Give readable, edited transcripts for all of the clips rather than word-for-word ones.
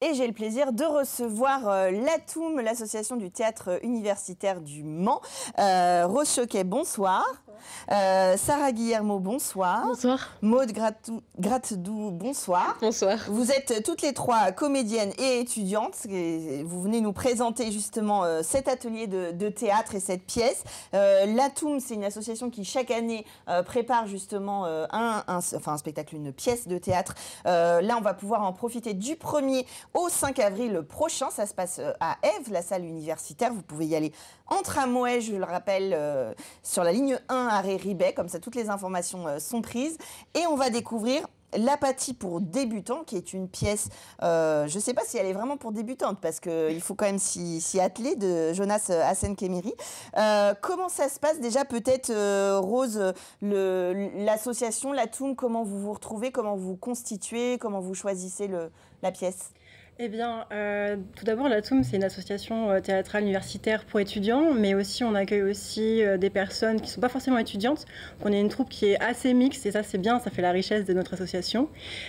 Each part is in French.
Et j'ai le plaisir de recevoir l'ATOUM, l'association du théâtre universitaire du Mans. Rose Choquet, bonsoir. Sarah Guillermo, bonsoir. Bonsoir. Maude Gratedou, bonsoir. Bonsoir. Vous êtes toutes les trois comédiennes et étudiantes. Et vous venez nous présenter justement cet atelier de théâtre et cette pièce. L'ATOUM, c'est une association qui chaque année prépare justement un spectacle, une pièce de théâtre. Là, on va pouvoir en profiter du 1er au 5 avril prochain. Ça se passe à Ève, la salle universitaire. Vous pouvez y aller en tramway, je le rappelle, sur la ligne 1 à Ribet. Comme ça, toutes les informations sont prises. Et on va découvrir L'Apathie pour débutants, qui est une pièce, je ne sais pas si elle est vraiment pour débutantes, parce qu'il faut quand même s'y atteler, de Jonas Hassan-Khemiri. Comment ça se passe déjà, peut-être, Rose, l'association, l'ATOUM, comment vous vous retrouvez, comment vous vous constituez, comment vous choisissez la pièce ? Eh bien, tout d'abord, l'ATOUM, c'est une association théâtrale universitaire pour étudiants, mais aussi on accueille aussi des personnes qui ne sont pas forcément étudiantes. Donc, on est une troupe qui est assez mixte, et ça c'est bien, ça fait la richesse de notre association.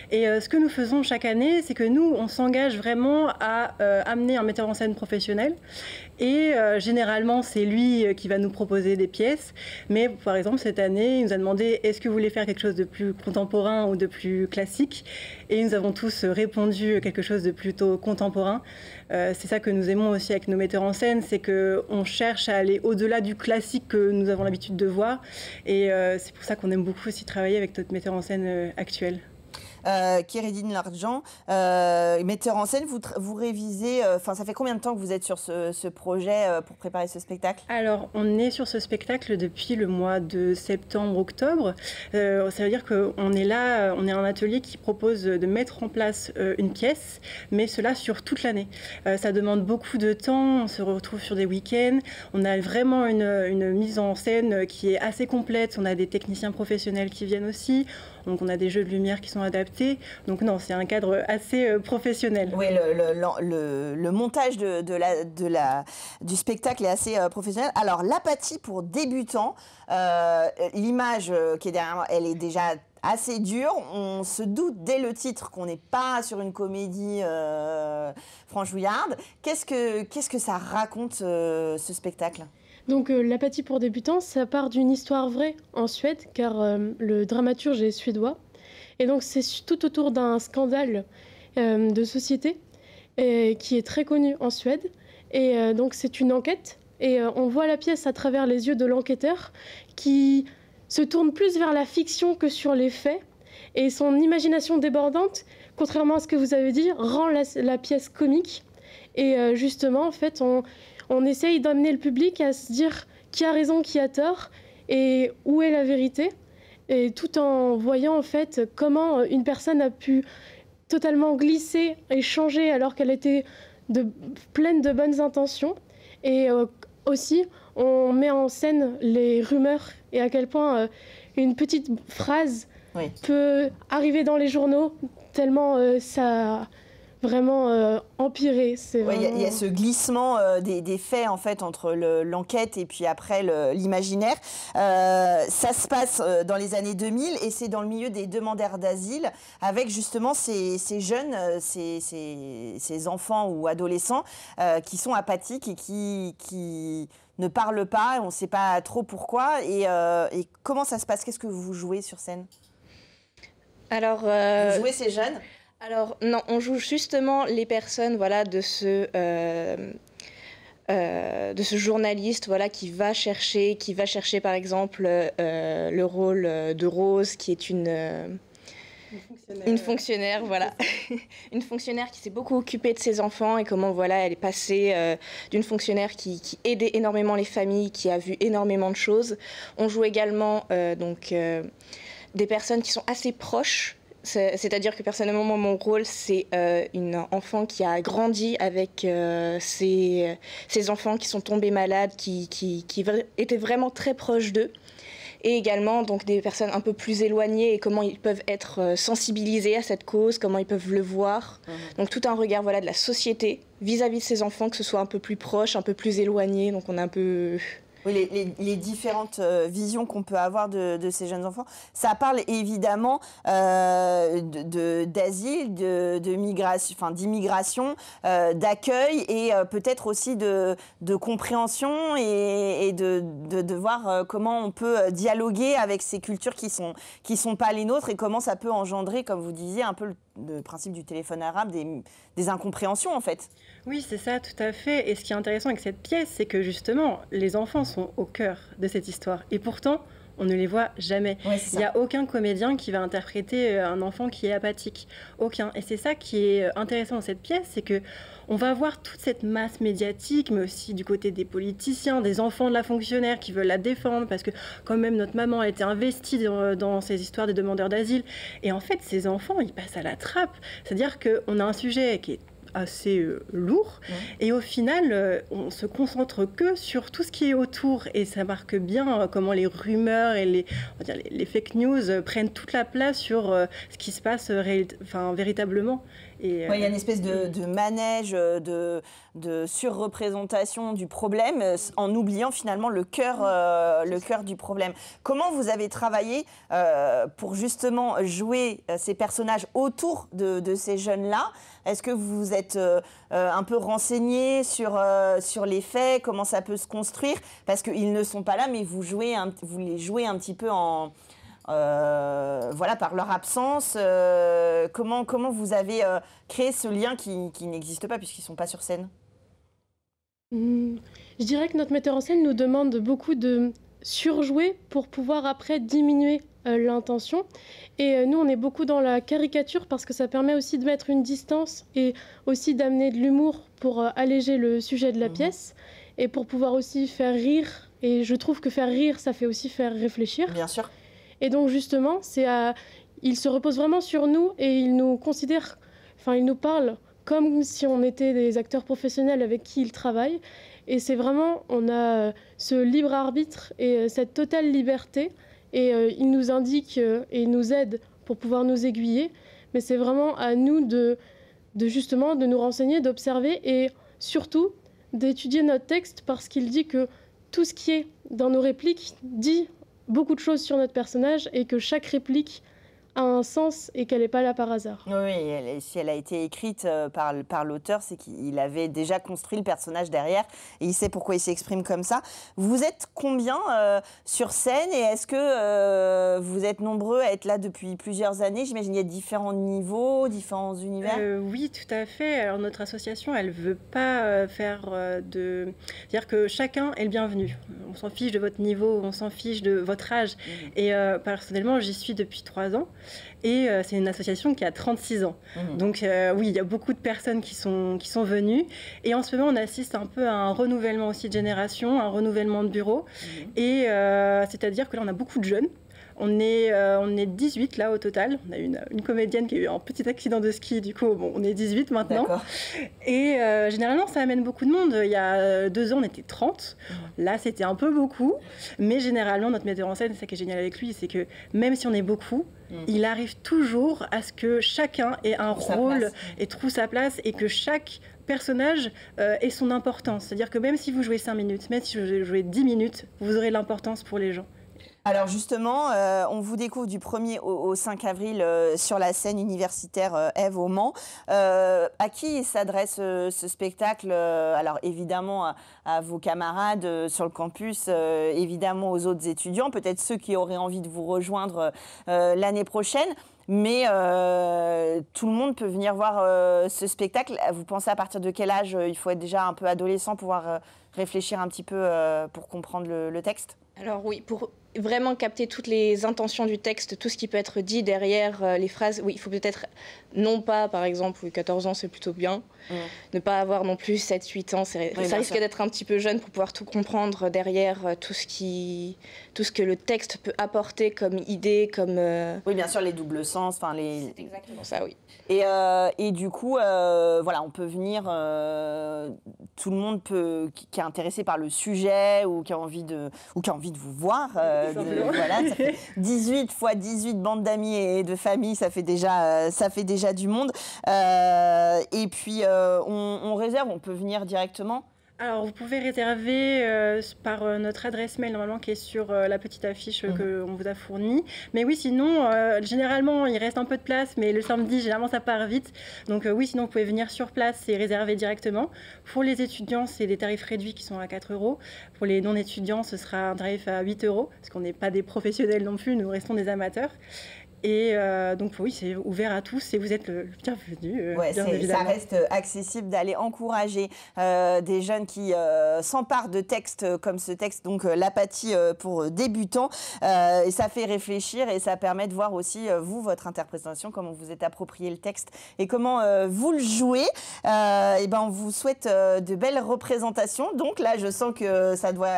Et ce que nous faisons chaque année, c'est que nous, on s'engage vraiment à amener un metteur en scène professionnel. Et généralement, c'est lui qui va nous proposer des pièces. Mais par exemple, cette année, il nous a demandé « Est-ce que vous voulez faire quelque chose de plus contemporain ou de plus classique ?» Et nous avons tous répondu quelque chose de plutôt contemporain. C'est ça que nous aimons aussi avec nos metteurs en scène, c'est qu'on cherche à aller au-delà du classique que nous avons l'habitude de voir. Et c'est pour ça qu'on aime beaucoup aussi travailler avec notre metteur en scène actuel. Kéridine Largent, metteur en scène, vous révisez, ça fait combien de temps que vous êtes sur ce projet pour préparer ce spectacle ? Alors, on est sur ce spectacle depuis le mois de septembre-octobre. Ça veut dire qu'on est là, on est un atelier qui propose de mettre en place une pièce, mais cela sur toute l'année. Ça demande beaucoup de temps, on se retrouve sur des week-ends, on a vraiment une mise en scène qui est assez complète, on a des techniciens professionnels qui viennent aussi, donc on a des jeux de lumière qui sont adaptés. Donc non, c'est un cadre assez professionnel. Oui, le montage du spectacle est assez professionnel. Alors, L'Apathie pour débutants, l'image qui est derrière moi, elle est déjà assez dure. On se doute dès le titre qu'on n'est pas sur une comédie franchouillarde. Qu'est-ce que ça raconte, ce spectacle ? Donc L'Apathie pour débutants, ça part d'une histoire vraie en Suède, car le dramaturge est suédois. Et donc c'est tout autour d'un scandale de société qui est très connu en Suède. Et donc c'est une enquête. Et on voit la pièce à travers les yeux de l'enquêteur qui se tourne plus vers la fiction que sur les faits. Et son imagination débordante, contrairement à ce que vous avez dit, rend la pièce comique. Et justement, en fait, on essaye d'amener le public à se dire qui a raison, qui a tort, et où est la vérité, et tout en voyant en fait comment une personne a pu totalement glisser et changer alors qu'elle était pleine de bonnes intentions. Et aussi, on met en scène les rumeurs et à quel point une petite phrase peut arriver dans les journaux tellement ça vraiment empiré. Il y a ce glissement des faits en fait entre l'enquête et puis après l'imaginaire. Ça se passe dans les années 2000 et c'est dans le milieu des demandeurs d'asile avec justement ces jeunes, ces enfants ou adolescents qui sont apathiques et qui ne parlent pas, on ne sait pas trop pourquoi. Et comment ça se passe ? Qu'est-ce que vous jouez sur scène ? Alors, vous jouez ces jeunes ? Alors non, on joue justement les personnes, voilà, de ce journaliste, voilà, qui va chercher par exemple le rôle de Rose, qui est une fonctionnaire, voilà, une fonctionnaire qui s'est beaucoup occupée de ses enfants et comment, voilà, elle est passée d'une fonctionnaire qui aidait énormément les familles, qui a vu énormément de choses. On joue également des personnes qui sont assez proches. C'est-à-dire que personnellement, mon rôle, c'est une enfant qui a grandi avec ses enfants qui sont tombés malades, qui étaient vraiment très proches d'eux. Et également donc, des personnes un peu plus éloignées et comment ils peuvent être sensibilisés à cette cause, comment ils peuvent le voir. Donc tout un regard, voilà, de la société vis-à-vis de ces enfants, que ce soit un peu plus proche, un peu plus éloigné. Donc on est un peu Oui, les différentes visions qu'on peut avoir de ces jeunes enfants. Ça parle évidemment d'asile, de migration, enfin d'immigration, d'accueil et peut-être aussi de compréhension et de voir comment on peut dialoguer avec ces cultures qui sont pas les nôtres et comment ça peut engendrer, comme vous disiez, un peu le principe du téléphone arabe, des incompréhensions en fait. Oui, c'est ça, tout à fait. Et ce qui est intéressant avec cette pièce, c'est que justement, les enfants sont au cœur de cette histoire. Et pourtant, on ne les voit jamais. Ouais, il n'y a aucun comédien qui va interpréter un enfant qui est apathique. Aucun. Et c'est ça qui est intéressant dans cette pièce, c'est que on va voir toute cette masse médiatique, mais aussi du côté des politiciens, des enfants de la fonctionnaire qui veulent la défendre, parce que quand même notre maman a été investie dans ces histoires des demandeurs d'asile. Et en fait, ces enfants, ils passent à la trappe. C'est-à-dire qu'on a un sujet qui est assez lourd et au final on se concentre que sur tout ce qui est autour et ça marque bien comment les rumeurs et les fake news prennent toute la place sur ce qui se passe véritablement. Et, il y a une espèce de manège, de surreprésentation du problème en oubliant finalement le cœur du problème. Comment vous avez travaillé pour justement jouer ces personnages autour de ces jeunes-là ? Est-ce que vous vous êtes un peu renseigné sur les faits, comment ça peut se construire ? Parce qu'ils ne sont pas là, mais vous les jouez un petit peu par leur absence. Comment vous avez créé ce lien qui n'existe pas puisqu'ils ne sont pas sur scène ? Je dirais que notre metteur en scène nous demande beaucoup de surjouer pour pouvoir après diminuer l'intention. Et nous, on est beaucoup dans la caricature parce que ça permet aussi de mettre une distance et aussi d'amener de l'humour pour alléger le sujet de la pièce et pour pouvoir aussi faire rire. Et je trouve que faire rire, ça fait aussi faire réfléchir. Bien sûr. Et donc justement, il se repose vraiment sur nous et il nous considère, il nous parle comme si on était des acteurs professionnels avec qui il travaille. Et c'est vraiment, on a ce libre arbitre et cette totale liberté. Et il nous indique et il nous aide pour pouvoir nous aiguiller. Mais c'est vraiment à nous de nous renseigner, d'observer et surtout d'étudier notre texte parce qu'il dit que tout ce qui est dans nos répliques dit beaucoup de choses sur notre personnage et que chaque réplique a un sens et qu'elle n'est pas là par hasard. Oui, si elle a été écrite par l'auteur, c'est qu'il avait déjà construit le personnage derrière et il sait pourquoi il s'exprime comme ça. Vous êtes combien sur scène et est-ce que vous êtes nombreux à être là depuis plusieurs années ? J'imagine qu'il y a différents niveaux, différents univers. Oui, tout à fait. Alors notre association, elle ne veut pas faire de... C'est-à-dire que chacun est le bienvenu. On s'en fiche de votre niveau, on s'en fiche de votre âge. Et personnellement, j'y suis depuis 3 ans. Et c'est une association qui a 36 ans. Donc oui, il y a beaucoup de personnes qui sont venues. Et en ce moment, on assiste un peu à un renouvellement aussi de génération, un renouvellement de bureau. Et c'est-à-dire que là, on a beaucoup de jeunes. On est 18 là au total. On a une comédienne qui a eu un petit accident de ski, du coup, on est 18 maintenant. D'accord. Et généralement, ça amène beaucoup de monde. Il y a 2 ans, on était 30. Là, c'était un peu beaucoup. Mais généralement, notre metteur en scène, c'est ça qui est génial avec lui, c'est que même si on est beaucoup, il arrive toujours à ce que chacun ait un rôle et trouve sa place et que chaque personnage ait son importance. C'est-à-dire que même si vous jouez 5 minutes, même si vous jouez 10 minutes, vous aurez l'importance pour les gens. Alors justement, on vous découvre du 1er au 5 avril sur la scène universitaire Ève au Mans. À qui s'adresse ce spectacle ? Alors évidemment à vos camarades sur le campus, évidemment aux autres étudiants, peut-être ceux qui auraient envie de vous rejoindre l'année prochaine. Mais tout le monde peut venir voir ce spectacle. Vous pensez à partir de quel âge il faut être déjà un peu adolescent, pouvoir réfléchir un petit peu pour comprendre le texte ? Alors oui, pour vraiment capter toutes les intentions du texte, tout ce qui peut être dit derrière les phrases, oui, il faut peut-être, non pas par exemple 14 ans, c'est plutôt bien, ne pas avoir non plus 7-8 ans, ça risque d'être un petit peu jeune pour pouvoir tout comprendre derrière tout ce que le texte peut apporter comme idée, comme... Oui, bien sûr, les doubles sens, enfin les... C'est exactement ça, oui. Et du coup, voilà, on peut venir, tout le monde qui est intéressé par le sujet ou qui a envie de vous voir. Voilà, ça fait 18 fois 18 bandes d'amis et de familles, ça fait déjà du monde. Et puis, on réserve, on peut venir directement. Alors, vous pouvez réserver par notre adresse mail, normalement, qui est sur la petite affiche qu'on vous a fournie. Mais oui, sinon, généralement, il reste un peu de place, mais le samedi, généralement, ça part vite. Donc oui, sinon, vous pouvez venir sur place et réserver directement. Pour les étudiants, c'est des tarifs réduits qui sont à 4 €. Pour les non-étudiants, ce sera un tarif à 8 €, parce qu'on n'est pas des professionnels non plus, nous restons des amateurs. Et donc oui, c'est ouvert à tous et vous êtes le bienvenu. Ouais, bien ça évidemment. reste accessible d'aller encourager des jeunes qui s'emparent de textes comme ce texte, donc l'apathie pour débutants. Et ça fait réfléchir et ça permet de voir aussi, vous, votre interprétation, comment vous êtes approprié le texte et comment vous le jouez. Et ben, on vous souhaite de belles représentations. Donc là, je sens que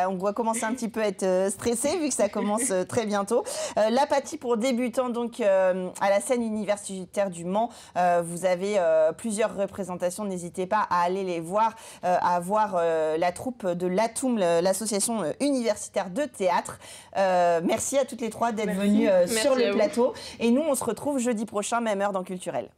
on doit commencer un petit peu à être stressé vu que ça commence très bientôt. L'apathie pour débutants, donc à la scène universitaire du Mans, vous avez plusieurs représentations. N'hésitez pas à aller les voir, à voir la troupe de l'ATOUM, l'association universitaire de théâtre. Merci à toutes les trois d'être venues sur le plateau. Et nous, on se retrouve jeudi prochain, même heure dans Culturel.